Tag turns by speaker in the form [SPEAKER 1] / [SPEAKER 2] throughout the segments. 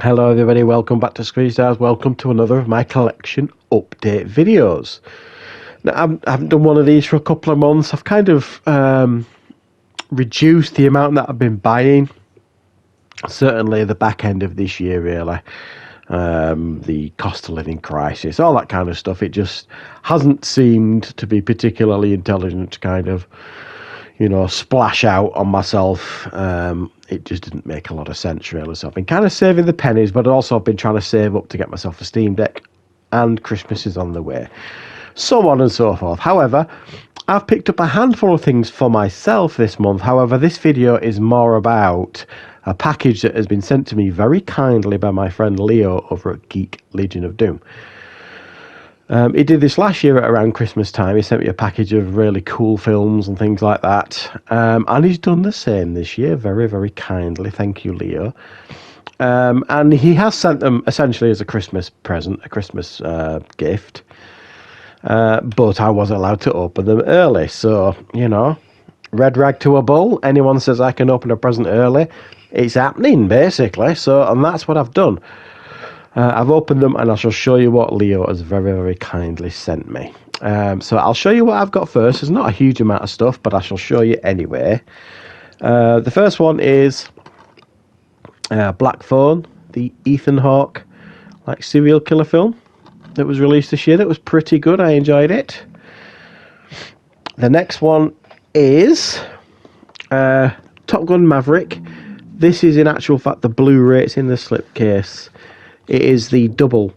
[SPEAKER 1] Hello everybody, welcome back to Screenstars. Welcome to another of my collection update videos. Now, I haven't done one of these for a couple of months. I've kind of reduced the amount that I've been buying. Certainly the back end of this year, really. The cost of living crisis, all that kind of stuff. It just hasn't seemed to be particularly intelligent to kind of, splash out on myself. It just didn't make a lot of sense, really. So I've been kind of saving the pennies, but also I've been trying to save up to get myself a Steam Deck, and Christmas is on the way. So on and so forth. However, I've picked up a handful of things for myself this month. However, this video is more about a package that has been sent to me very kindly by my friend Leo over at Geek Legion of Doom. He did this last year at around Christmas time. He sent me a package of really cool films and things like that. And he's done the same this year, very, very kindly. Thank you, Leo. And he has sent them essentially as a Christmas present, a Christmas gift. But I wasn't allowed to open them early. So, red rag to a bull. Anyone says I can open a present early, it's happening, basically. And that's what I've done. I've opened them, and I shall show you what Leo has very, very kindly sent me. So I'll show you what I've got first. There's not a huge amount of stuff, but I shall show you anyway. The first one is Black Phone, the Ethan Hawke serial killer film that was released this year. That was pretty good. I enjoyed it. The next one is Top Gun Maverick. This is in actual fact the Blu-ray. It's in the slipcase. It is the double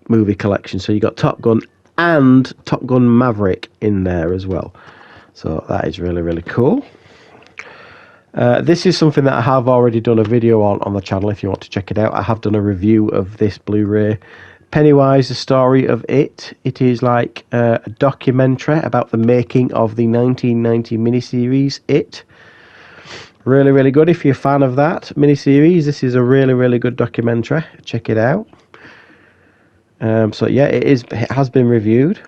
[SPEAKER 1] movie collection. So you got Top Gun and Top Gun Maverick in there as well. So that is really, really cool. This is something that I have already done a video on the channel if you want to check it out. I have done a review of this Blu-ray. Pennywise, the story of it. It is like a documentary about the making of the 1990 miniseries It. Really, really good. If you're a fan of that miniseries, this is a really, really good documentary. Check it out. It has been reviewed.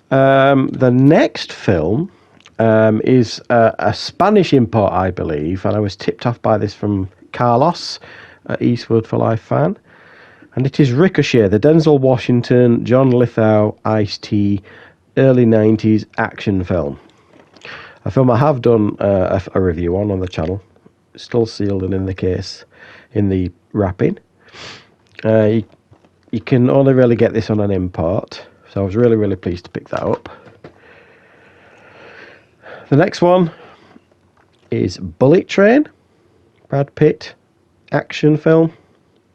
[SPEAKER 1] The next film is a Spanish import, I believe, and I was tipped off by this from Carlos, Eastwood for Life fan. And it is Ricochet, the Denzel Washington, John Lithgow, Ice-T, early 90s action film. A film I have done a review on the channel. It's still sealed and in the case, in the wrapping. You can only really get this on an import, so I was really, really pleased to pick that up. The next one is Bullet Train, Brad Pitt action film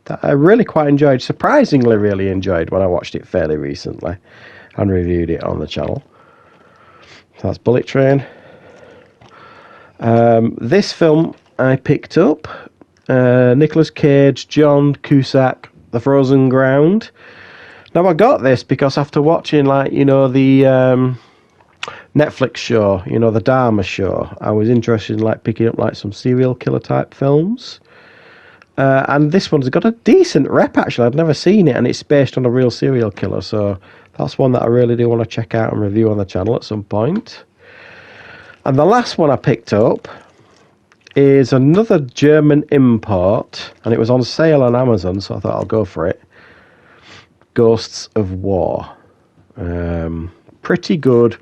[SPEAKER 1] that I really quite enjoyed, surprisingly really enjoyed when I watched it fairly recently and reviewed it on the channel. So that's Bullet Train. This film I picked up, Nicolas Cage, John Cusack, The Frozen Ground. Now I got this because after watching the Netflix show, the Dharma show, I was interested in picking up some serial killer type films. And this one's got a decent rep actually. I'd never seen it, and it's based on a real serial killer, so that's one that I really do want to check out and review on the channel at some point. And the last one I picked up is another German import, and it was on sale on Amazon, so I thought I'll go for it. Ghosts of War. Pretty good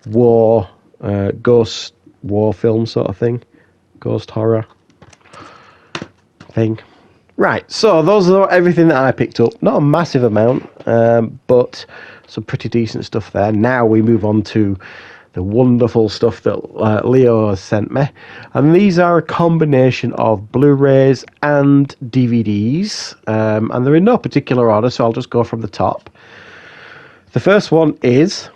[SPEAKER 1] war, ghost war film sort of thing. Ghost horror thing. Right, so those are everything that I picked up. Not a massive amount, but some pretty decent stuff there. Now we move on to the wonderful stuff that Leo has sent me. And these are a combination of Blu-rays and DVDs. And they're in no particular order, so I'll just go from the top. The first one is,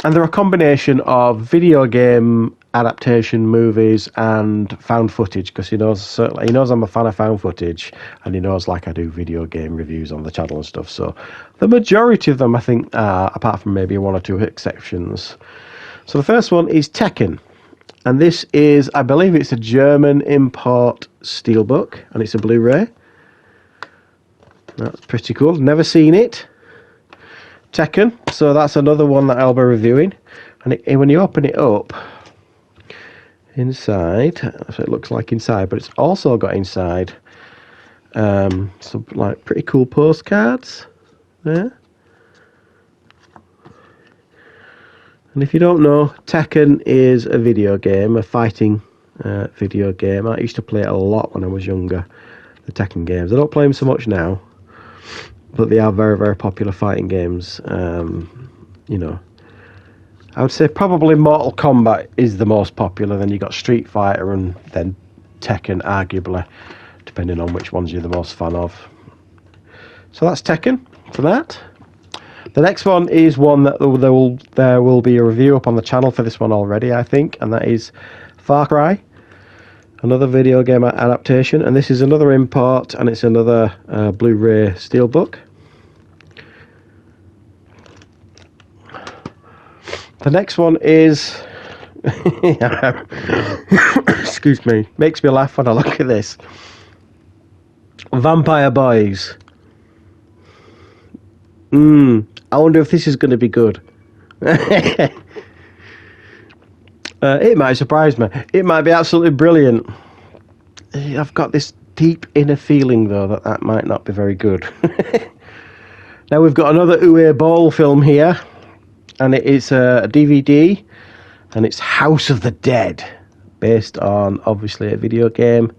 [SPEAKER 1] and they're a combination of video game adaptation movies and found footage, because he knows I'm a fan of found footage, and he knows I do video game reviews on the channel and stuff. So the majority of them, I think, apart from maybe one or two exceptions. So the first one is Tekken, and this is, I believe it's a German import steelbook, and it's a Blu-ray. That's pretty cool. Never seen it. Tekken, so that's another one that I'll be reviewing. And when you open it up, inside, that's what it looks like inside, but it's also got inside Some like pretty cool postcards there. And if you don't know, Tekken is a video game, a fighting video game. I used to play it a lot when I was younger, the Tekken games. I don't play them so much now, but they are very, very popular fighting games. You know, I would say probably Mortal Kombat is the most popular. Then you got Street Fighter and then Tekken, arguably, depending on which ones you're the most fan of. So that's Tekken for that. The next one is one that there will be a review up on the channel for this one already, I think, and that is Far Cry, another video game adaptation, and this is another import, and it's another Blu-ray steelbook. The next one is, excuse me, makes me laugh when I look at this. Vampire Boys. I wonder if this is going to be good. It might surprise me. It might be absolutely brilliant. I've got this deep inner feeling, though, that might not be very good. Now we've got another Uwe Boll film here, and it is a DVD, and it's House of the Dead, based on, obviously, a video game.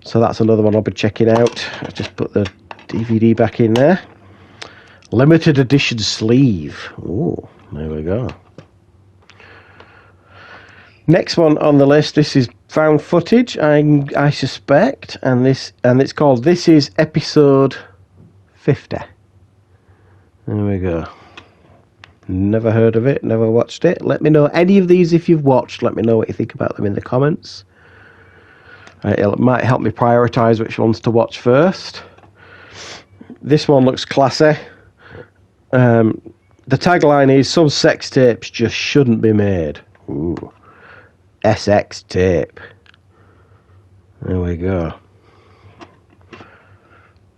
[SPEAKER 1] So that's another one I'll be checking out. I'll just put the DVD back in there. Limited edition sleeve. Oh, there we go. Next one on the list. This is found footage, I suspect, and it's called This Is Episode 50. There we go. Never heard of it. Never watched it. Let me know any of these if you've watched. Let me know what you think about them in the comments. It might help me prioritise which ones to watch first. This one looks classy. The tagline is, some sex tapes just shouldn't be made. Ooh. SX tape. There we go.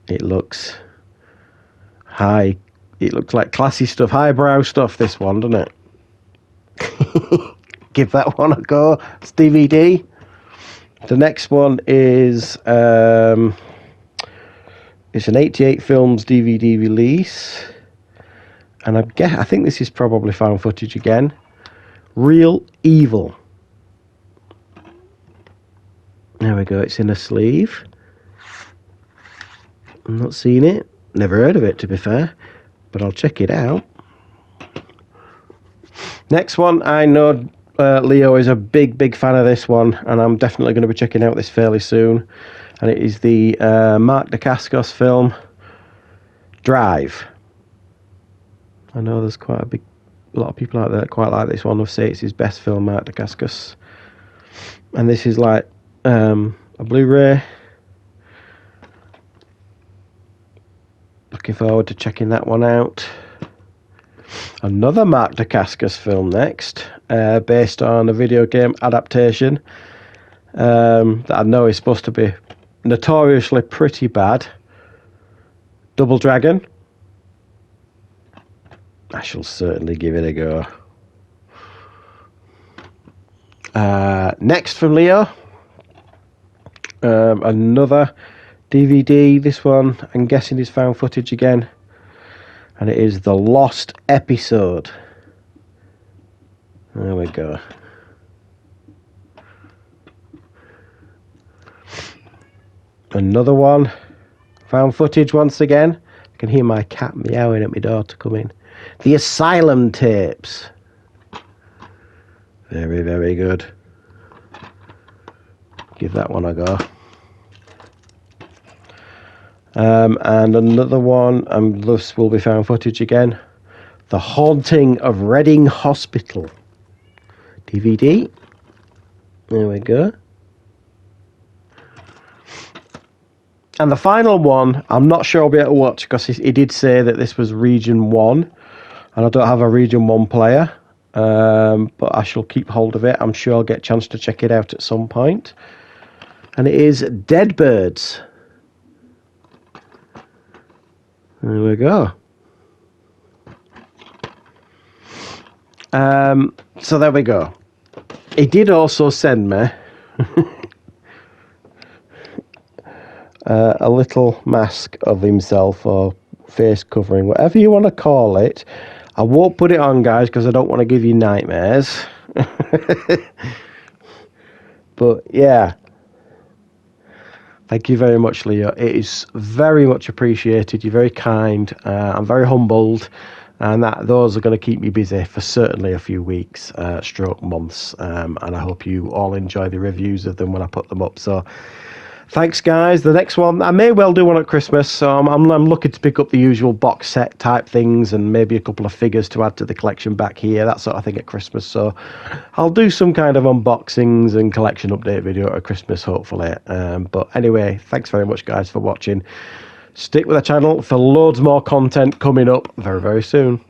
[SPEAKER 1] It looks high. It looks like classy stuff, highbrow stuff, this one, doesn't it? Give that one a go. It's DVD. The next one is it's an 88 films DVD release. And I think this is probably found footage again. Real Evil. There we go. It's in a sleeve. I'm not seeing it. Never heard of it, to be fair. But I'll check it out. Next one. I know Leo is a big, big fan of this one. And I'm definitely going to be checking out this fairly soon. And it is the Mark Dacascos film, Drive. I know there's quite a lot of people out there that quite like this one. They'll say it's his best film, Mark Dacascos. And this is like a Blu-ray. Looking forward to checking that one out. Another Mark Dacascos film next, based on a video game adaptation that I know is supposed to be notoriously pretty bad. Double Dragon. I shall certainly give it a go. Next from Leo, another DVD. This one, I'm guessing, is found footage again, and it is The Lost Episode. There we go. Another one, found footage once again. I can hear my cat meowing at my door to come in. The Asylum tapes. Very, very good. Give that one a go. And another one, and this will be found footage again. The Haunting of Reading Hospital. DVD. There we go. And the final one, I'm not sure I'll be able to watch, because he did say that this was Region 1. And I don't have a Region 1 player. But I shall keep hold of it. I'm sure I'll get a chance to check it out at some point. And it is Dead Birds. There we go. So there we go. He did also send me a little mask of himself, or face covering, whatever you want to call it. I won't put it on, guys, because I don't want to give you nightmares. But yeah, thank you very much, Leo. It is very much appreciated. You're very kind. I'm very humbled, and those are going to keep me busy for certainly a few weeks, stroke months. And I hope you all enjoy the reviews of them when I put them up. So thanks, guys. The next one, I may well do one at Christmas, so I'm looking to pick up the usual box set type things and maybe a couple of figures to add to the collection back here, that sort of thing at Christmas. So I'll do some kind of unboxings and collection update video at Christmas, hopefully. But anyway, thanks very much, guys, for watching. Stick with the channel for loads more content coming up very, very soon.